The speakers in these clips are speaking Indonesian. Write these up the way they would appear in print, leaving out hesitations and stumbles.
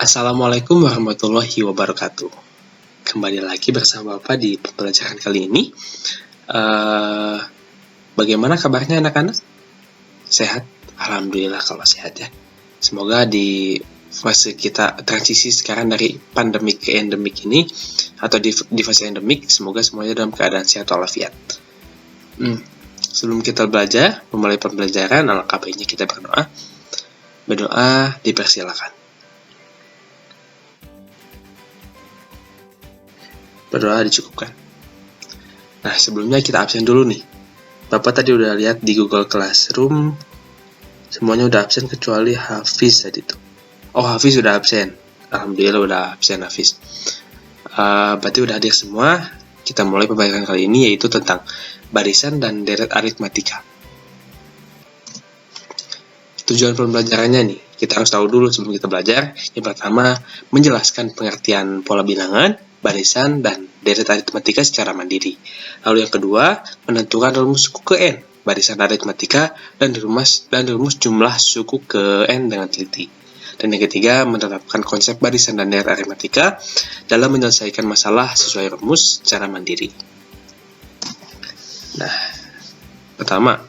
Assalamualaikum warahmatullahi wabarakatuh. Kembali lagi bersama Bapak di pembelajaran kali ini. Bagaimana kabarnya anak-anak? Sehat? Alhamdulillah kalau sehat ya. Semoga di fase kita transisi sekarang dari pandemik ke endemik ini, atau di fase endemik, semoga semuanya dalam keadaan sehat walafiat. Sebelum kita belajar, memulai pembelajaran, alangkah baiknya kita berdoa. Berdoa dipersilakan. Berdoa dicukupkan. Nah, sebelumnya kita absen dulu nih. Bapak tadi udah lihat di Google Classroom, semuanya udah absen kecuali Hafiz tadi tuh. Oh, Hafiz udah absen. Alhamdulillah udah absen Hafiz. Berarti udah hadir semua. Kita mulai pembelajaran kali ini, yaitu tentang barisan dan deret aritmatika. Tujuan pembelajarannya nih, kita harus tahu dulu sebelum kita belajar. Yang pertama, menjelaskan pengertian pola bilangan, barisan, dan deret aritmatika secara mandiri. Lalu yang kedua, menentukan rumus suku ke N, barisan aritmatika, dan rumus jumlah suku ke N dengan teliti. Dan yang ketiga, menerapkan konsep barisan dan deret aritmatika dalam menyelesaikan masalah sesuai rumus secara mandiri. Nah, pertama,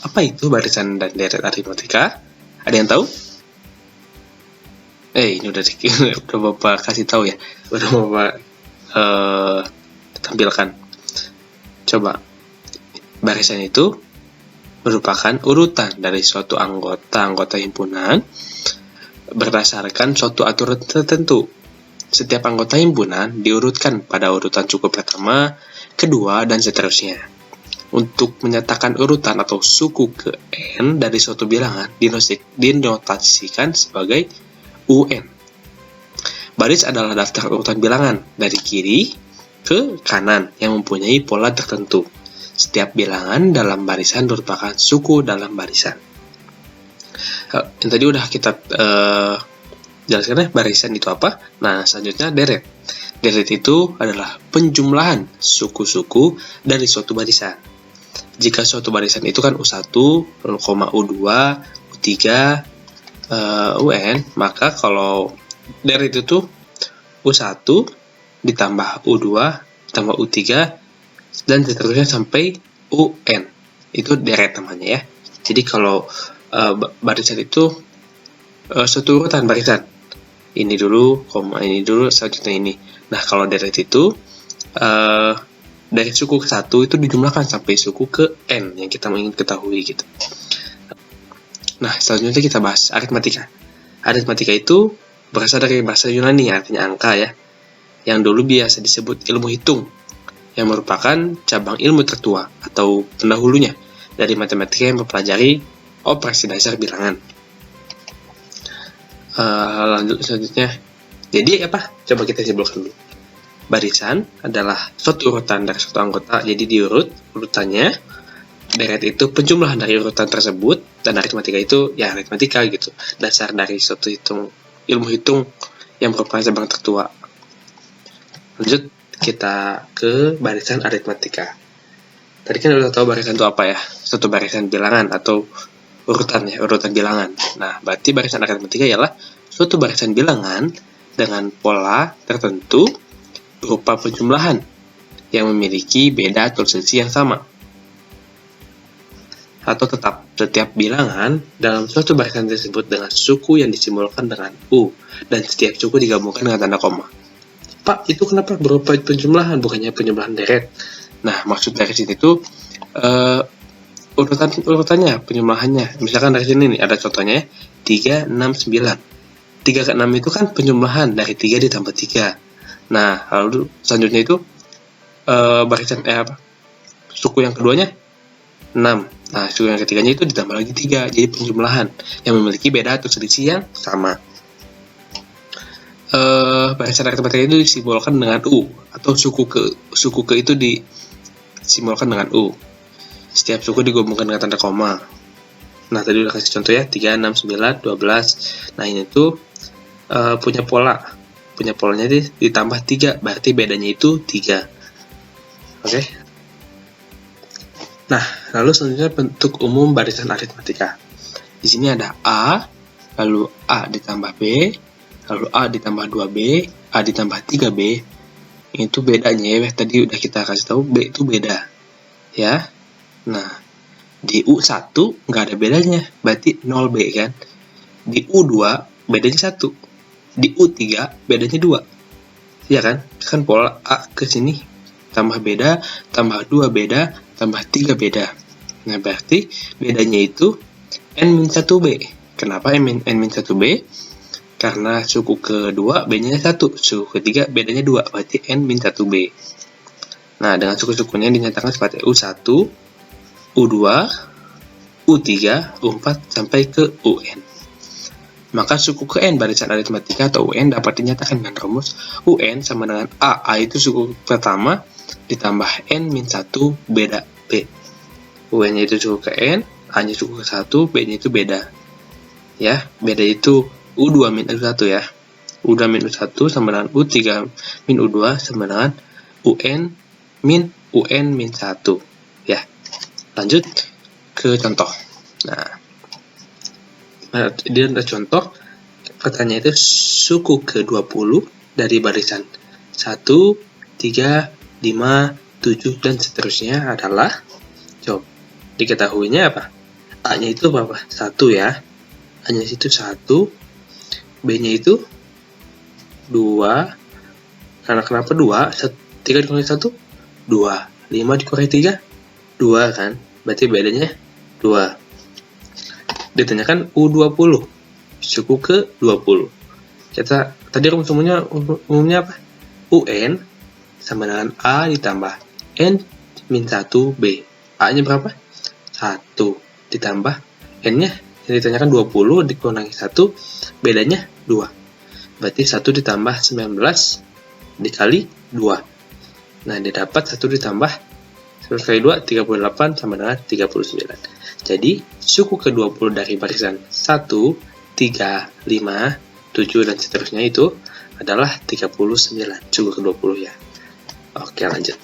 apa itu barisan dan deret aritmatika? Ada yang tahu? Ini udah Bapak kasih tahu ya. Udah Bapak tampilkan. Coba. Barisan itu merupakan urutan dari suatu anggota himpunan berdasarkan suatu aturan tertentu. Setiap anggota himpunan diurutkan pada urutan suku pertama, kedua, dan seterusnya. Untuk menyatakan urutan atau suku ke N dari suatu bilangan dinotasikan sebagai UN. Baris adalah daftar urutan bilangan dari kiri ke kanan yang mempunyai pola tertentu. Setiap bilangan dalam barisan merupakan suku dalam barisan. Yang tadi udah kita jelaskan ya, barisan itu apa? Nah, selanjutnya deret. Deret itu adalah penjumlahan suku-suku dari suatu barisan. Jika suatu barisan itu kan U1, U2, U3, UN, maka kalau deret itu tuh U1 ditambah U2 ditambah U3 dan seterusnya sampai UN. Itu deret namanya ya. Jadi kalau barisan itu satu urutan barisan. Ini dulu, ini dulu, selanjutnya ini. Nah, kalau deret itu dari suku ke 1 itu dijumlahkan sampai suku ke N yang kita ingin ketahui gitu. Nah, selanjutnya kita bahas aritmatika. Aritmatika itu berasal dari bahasa Yunani, artinya angka ya, yang dulu biasa disebut ilmu hitung, yang merupakan cabang ilmu tertua atau pendahulunya dari matematika yang mempelajari operasi dasar bilangan. Lanjut selanjutnya. Jadi apa? Coba kita simpulkan dulu. Barisan adalah suatu urutan dari suatu anggota, jadi diurut urutannya. Deret itu penjumlahan dari urutan tersebut, dan aritmatika itu ya aritmatika gitu, dasar dari suatu ilmu hitung yang merupakan cabang tertua. Lanjut kita ke barisan aritmatika. Tadi kan udah tahu barisan itu apa ya? Suatu barisan bilangan atau urutan ya, urutan bilangan. Nah, berarti barisan aritmatika ialah suatu barisan bilangan dengan pola tertentu berupa penjumlahan yang memiliki beda atau selisih yang sama. Atau tetap, setiap bilangan dalam suatu barisan disebut dengan suku yang disimbolkan dengan U, dan setiap suku digabungkan dengan tanda koma. Pak, itu kenapa berupa penjumlahan, bukannya penjumlahan deret? Nah, maksud dari sini itu urutannya, penjumlahannya. Misalkan dari sini nih, ada contohnya ya, 3, 6, 9. 3 ke 6 itu kan penjumlahan dari 3 ditambah 3. Nah, lalu selanjutnya itu barisan suku yang keduanya 6. Nah, suku yang ketiganya itu ditambah lagi 3, jadi penjumlahan yang memiliki beda atau selisih yang sama. Barisan aritmatika itu disimbolkan dengan U, atau suku ke itu disimbolkan dengan U. Setiap suku digabungkan dengan tanda koma. Nah, tadi udah kasih contoh ya, 3, 6, 9, 12. Nah, ini tuh punya polanya ditambah 3, berarti bedanya itu 3. Oke. Nah, lalu selanjutnya bentuk umum barisan aritmatika. Di sini ada A, lalu A ditambah B, Lalu A ditambah 2B, A ditambah 3B, itu bedanya ya, tadi udah kita kasih tahu B itu beda. Ya. Nah, di U1 nggak ada bedanya, berarti 0B kan. Di U2 bedanya 1. Di U3 bedanya 2. Ya kan? Kan pola A ke sini tambah beda, tambah 2 beda, tambah 3 beda. Nah, berarti bedanya itu N-1B. Kenapa N-1B? Karena suku kedua B-nya 1, suku ketiga bedanya 2, berarti N-1B. Nah, dengan suku-sukunya dinyatakan seperti U1, U2, U3, U4, sampai ke UN. Maka suku ke N barisan aritmatika atau UN dapat dinyatakan dengan rumus UN sama dengan A. A itu suku pertama ditambah N-1 beda B. UN-nya itu suku ke N, A-nya suku ke 1, B-nya itu beda. Ya, beda itu U2 min U1 ya. U2 min U1 sama dengan U3 min U2 sama dengan UN min UN min 1. Ya. Lanjut ke contoh. Nah, dia ada contoh. Katanya itu suku ke-20 dari barisan 1, 3, 5, 7, dan seterusnya adalah, coba diketahuinya apa? A-nya itu berapa? 1 ya. A-nya itu 1, B-nya itu 2. Karena kenapa 2? 3 dikurangi 1? 2. 5 dikurangi 3? 2 kan? Berarti bedanya 2. Ditanyakan U20, suku ke-20. Kita tadi rumus umumnya apa? UN sama dengan A ditambah N min 1B. A-nya berapa? 1 ditambah N-nya yang ditanyakan 20 dikurangi 1, bedanya 2. Berarti 1 ditambah 19 dikali 2. Nah, dia dapat 1 ditambah 1 kali 2, 38 sama dengan 39. Jadi, suku ke-20 dari barisan 1, 3, 5, 7, dan seterusnya itu adalah 39. Suku ke-20 ya. Oke, lanjut.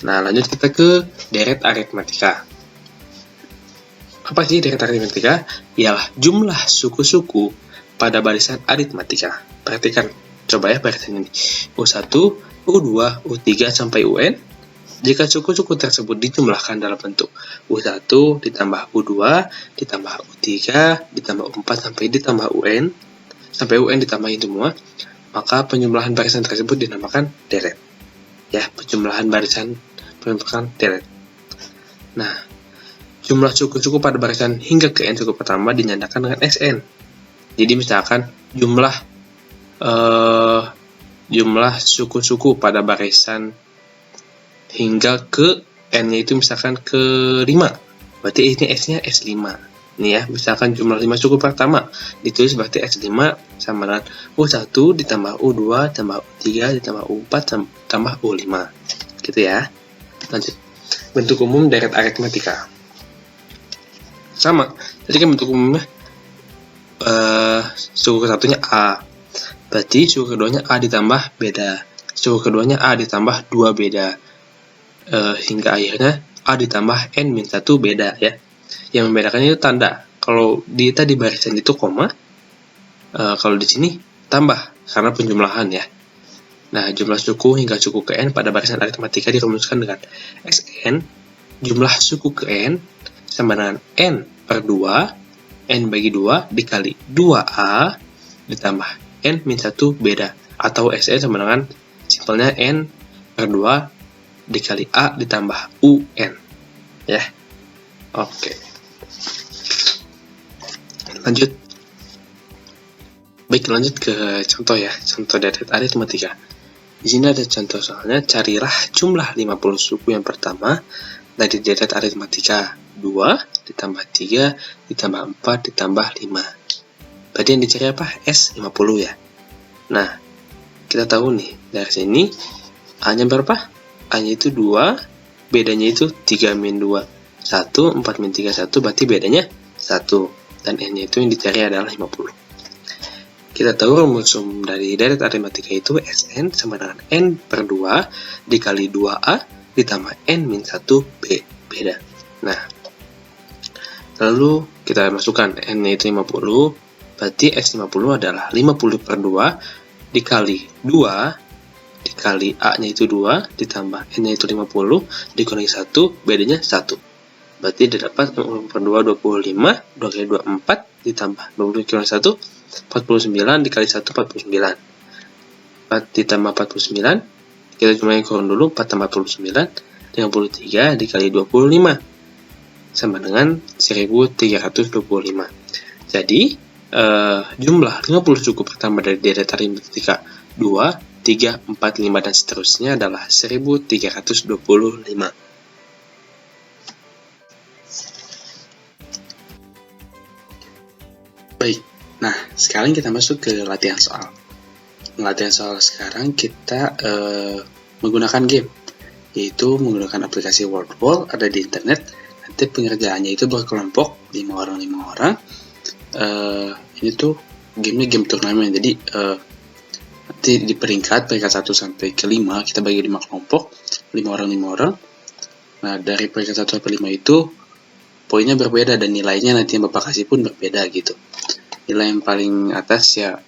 Nah, lanjut kita ke deret aritmatika. Apa sih deret aritmatika? Ialah jumlah suku-suku pada barisan aritmatika. Perhatikan, coba ya barisan ini. U1, U2, U3, sampai UN. Jika suku-suku tersebut dijumlahkan dalam bentuk U1 ditambah U2 ditambah U3 ditambah U4 sampai ditambah UN, sampai UN ditambahin semua, maka penjumlahan barisan tersebut dinamakan deret. Ya, penjumlahan barisan dinamakan deret. Nah, jumlah suku-suku pada barisan hingga ke N suku pertama dinyatakan dengan SN. Jadi misalkan jumlah suku-suku pada barisan hingga ke N-nya itu misalkan ke 5. Berarti ini S-nya S5. Nih ya, misalkan jumlah 5 suku pertama ditulis berarti S5 sama dengan U1 ditambah U2 ditambah U3 ditambah U4 ditambah U5. Gitu ya. Lanjut. Bentuk umum deret aritmatika. Sama. Tadi kan bentuk umumnya suku ke-1-nya A. Berarti suku keduanya A ditambah beda. Suku keduanya A ditambah 2 beda. Hingga akhirnya A ditambah N-1 beda ya. Yang membedakannya itu tanda. Kalau di tadi barisan itu koma, kalau di sini tambah karena penjumlahan ya. Nah, jumlah suku hingga suku ke N pada barisan aritmatika dirumuskan dengan SN, jumlah suku ke N sama dengan N per 2, N bagi 2 dikali 2A ditambah N-1 beda. Atau SN sama dengan simpelnya N per 2 dikali A ditambah UN. Ya. Oke. Lanjut. Baik, lanjut ke contoh ya. Contoh deret aritmatika. Di sini ada contoh soalnya, carilah jumlah 50 suku yang pertama dari deret aritmatika 2 ditambah 3 ditambah 4 ditambah 5. Berarti yang dicari apa? S50 ya. Nah, kita tahu nih dari sini A-nya berapa? A-nya itu 2, bedanya itu 3 min 2, 1, 4 min 3, 1, berarti bedanya 1. Dan N-nya itu yang dicari adalah 50. Kita tahu rumus umum dari deret aritmatika itu SN sama dengan N per 2 dikali 2A ditambah N min 1B, beda. Nah, lalu kita masukkan N-nya itu 50 Berarti X50 adalah 50 per 2 dikali 2 dikali A-nya itu 2 ditambah N-nya itu 50 dikurangi 1, bedanya 1. Berarti didapat 50 per 2 25, 2 kali 2 4 ditambah 20 dikurangi 1 49 dikali 1 49. 4 ditambah 49, kita cuma yang kurang dulu, 4 tambah 49, 53 dikali 25 sama dengan 1325. Jadi jumlah 50 suku pertama dari deret aritmatika 2, 3, 4, 5 dan seterusnya adalah 1325. Baik, nah sekarang kita masuk ke latihan soal. Latihan soal sekarang kita menggunakan game, yaitu menggunakan aplikasi WordWall, ada di internet. Nanti pengerjaannya itu berkelompok 5 orang. Ini tuh gamenya game turnamen, jadi nanti di peringkat 1 sampai ke 5 kita bagi 5 kelompok, 5 orang. Nah dari peringkat 1 sampai 5 itu poinnya berbeda dan nilainya nanti yang Bapak kasih pun berbeda gitu. Nilai yang paling atas ya,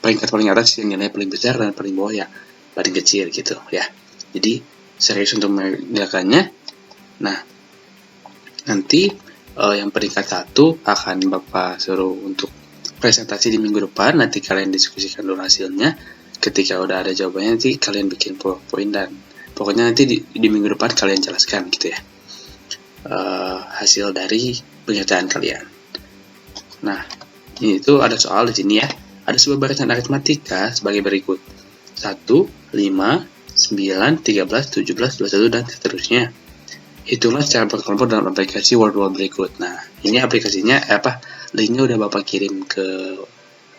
peringkat paling atas yang nilai paling besar, dan paling bawah ya paling kecil gitu ya. Jadi serius untuk mengerjakannya. Nah nanti yang peringkat 1 akan Bapak suruh untuk presentasi di minggu depan. Nanti kalian diskusikan dulu hasilnya. Ketika udah ada jawabannya, nanti kalian bikin PowerPoint dan pokoknya nanti di minggu depan kalian jelaskan gitu ya, hasil dari pengerjaan kalian. Nah ini itu ada soal di sini ya. Ada sebuah barisan aritmatika sebagai berikut: 1, 5, 9, 13, 17, 21 dan seterusnya. Hitunglah secara berkelompok dalam aplikasi WordWall berikut. Nah, ini aplikasinya linknya udah Bapak kirim ke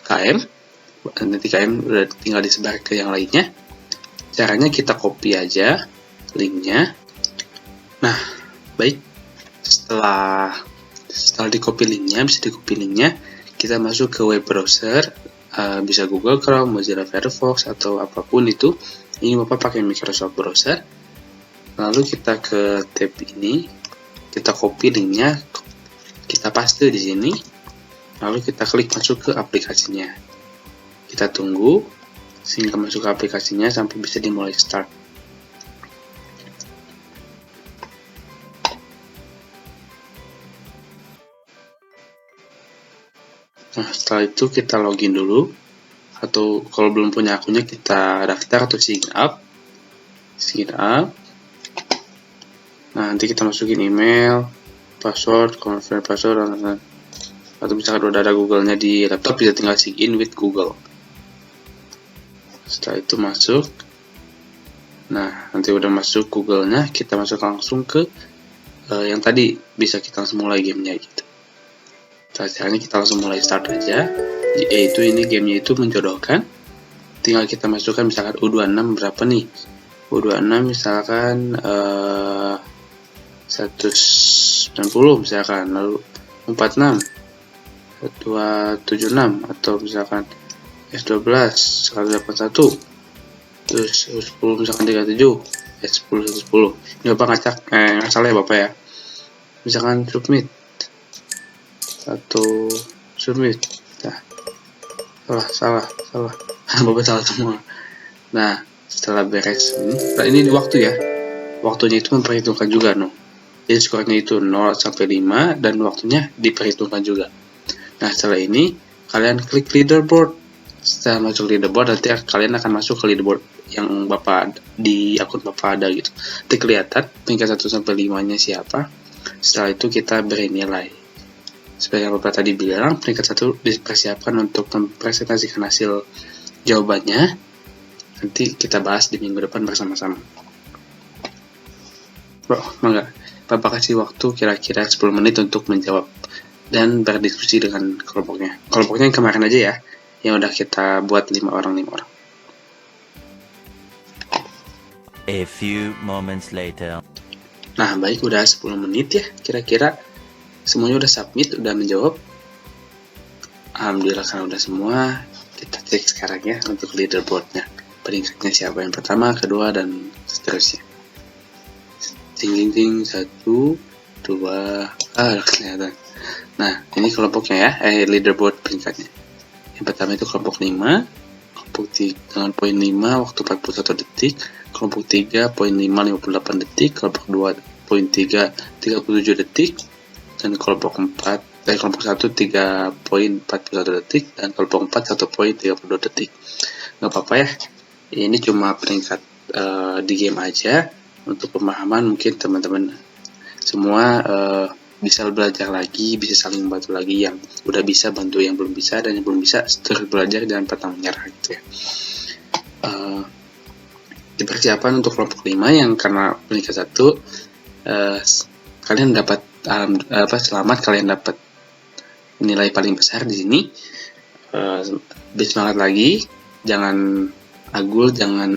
KM. Nanti KM udah tinggal disebar ke yang lainnya. Caranya kita copy aja linknya. Nah, baik. Setelah di copy linknya, kita masuk ke web browser, bisa Google Chrome, Mozilla Firefox atau apapun itu. Ini Bapak pakai Microsoft Browser. Lalu kita ke tab ini, kita copy linknya, kita paste di sini, lalu kita klik masuk ke aplikasinya. Kita tunggu sehingga masuk ke aplikasinya sampai bisa dimulai start. Nah setelah itu kita login dulu, atau kalau belum punya akunnya kita daftar atau sign up. Nah, nanti kita masukin email, password, confirm password, atau misalkan udah ada Google-nya di laptop, bisa tinggal sign in with Google. Setelah itu masuk. Nah, nanti udah masuk Google-nya, kita masuk langsung ke yang tadi, bisa kita langsung mulai gamenya gitu. Caranya kita langsung mulai start aja, yaitu ini gamenya itu menjodohkan. Tinggal kita masukkan misalkan U26 berapa nih, U26 misalkan 190 misalkan, lalu 46 276 atau misalkan S12 181, terus 10 misalkan 37, S10 110. Ini Bapak ngacak salah ya Bapak ya, misalkan submit atau submit. Nah salah Bapak salah semua. Nah setelah beres ini di waktu ya, waktunya itu memperhitungkan juga jadi skornya itu 0 sampai 5 dan waktunya diperhitungkan juga. Nah setelah ini kalian klik leaderboard. Setelah masuk leaderboard, nanti kalian akan masuk ke leaderboard yang Bapak di akun Bapak ada gitu. Nanti kelihatan peringkat 1 sampai 5 nya siapa. Setelah itu kita beri nilai. Seperti yang Bapak tadi bilang, peringkat 1 dipersiapkan untuk mempresentasikan hasil jawabannya. Nanti kita bahas di minggu depan bersama-sama. Bapak kasih waktu kira-kira 10 menit untuk menjawab dan berdiskusi dengan kelompoknya. Kelompoknya yang kemarin aja ya, yang udah kita buat 5 orang. A few moments later. Nah, baik, udah 10 menit ya, kira-kira semuanya udah submit, udah menjawab. Alhamdulillah kan udah semua. Kita cek sekarang ya untuk leaderboardnya. Peringkatnya siapa yang pertama, kedua, dan seterusnya. Ting 1, 2, kelihatan. Nah, ini kelompoknya ya, leaderboard peringkatnya. Yang pertama itu kelompok 5, kelompok 3 dengan poin 5 waktu 41 detik, kelompok 3 poin 5 58 detik, kelompok 2 poin 3 37 detik, dan kelompok 1 3 poin 41 detik, dan kelompok 4 1 poin 32 detik. Nggak apa-apa ya, ini cuma peringkat di game aja. Untuk pemahaman mungkin teman-teman semua bisa belajar lagi, bisa saling membantu lagi. Yang udah bisa bantu yang belum bisa, dan yang belum bisa terus belajar, jangan pernah menyerah gitu ya. Di persiapan untuk kelompok 5 yang karena peringkat 1, kalian dapat selamat, kalian dapat nilai paling besar di sini. Semangat lagi, jangan agul, jangan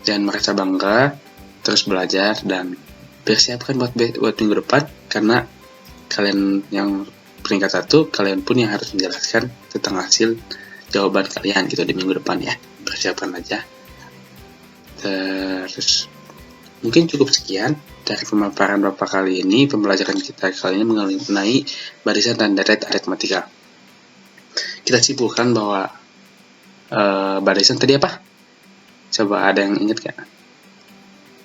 jangan merasa bangga, terus belajar dan persiapkan buat minggu depan, karena kalian yang peringkat 1, kalian pun yang harus menjelaskan tentang hasil jawaban kalian gitu di minggu depan ya. Persiapkan aja. Terus mungkin cukup sekian dari pemaparan Bapak kali ini. Pembelajaran kita kali ini mengenai barisan dan deret aritmatika. Kita simpulkan bahwa barisan tadi apa? Coba ada yang ingat gak?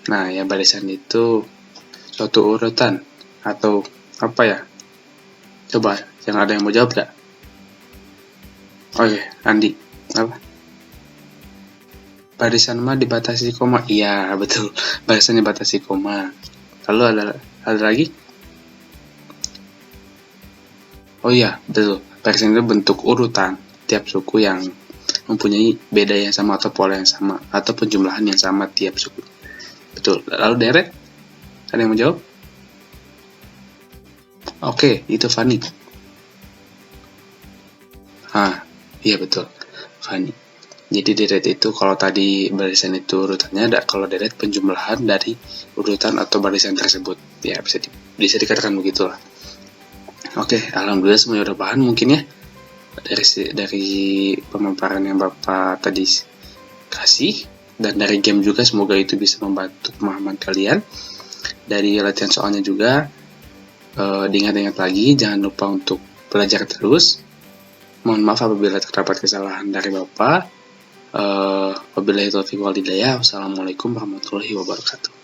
Nah ya, barisan itu suatu urutan atau apa ya? Coba yang ada yang mau jawab gak? Oke, Andi, apa? Barisan mah dibatasi koma. Iya, betul. Barisan dibatasi koma. Lalu ada lagi? Oh iya, betul. Barisan itu bentuk urutan tiap suku yang mempunyai beda yang sama atau pola yang sama atau penjumlahan yang sama tiap suku. Betul. Lalu deret? Ada yang mau jawab? Oke, itu Fani. Iya betul, Fani. Jadi deret itu kalau tadi barisan itu urutannya, kalau deret penjumlahan dari urutan atau barisan tersebut. Ya bisa dikatakan begitulah. Oke, alhamdulillah semuanya udah paham mungkin ya dari pemaparan yang Bapak tadi kasih, dan dari game juga semoga itu bisa membantu pemahaman kalian. Dari latihan soalnya juga diingat-ingat lagi, jangan lupa untuk belajar terus. Mohon maaf apabila terdapat kesalahan dari Bapak. Wabillahi taufiq wal hidayah. Wassalamualaikum warahmatullahi wabarakatuh.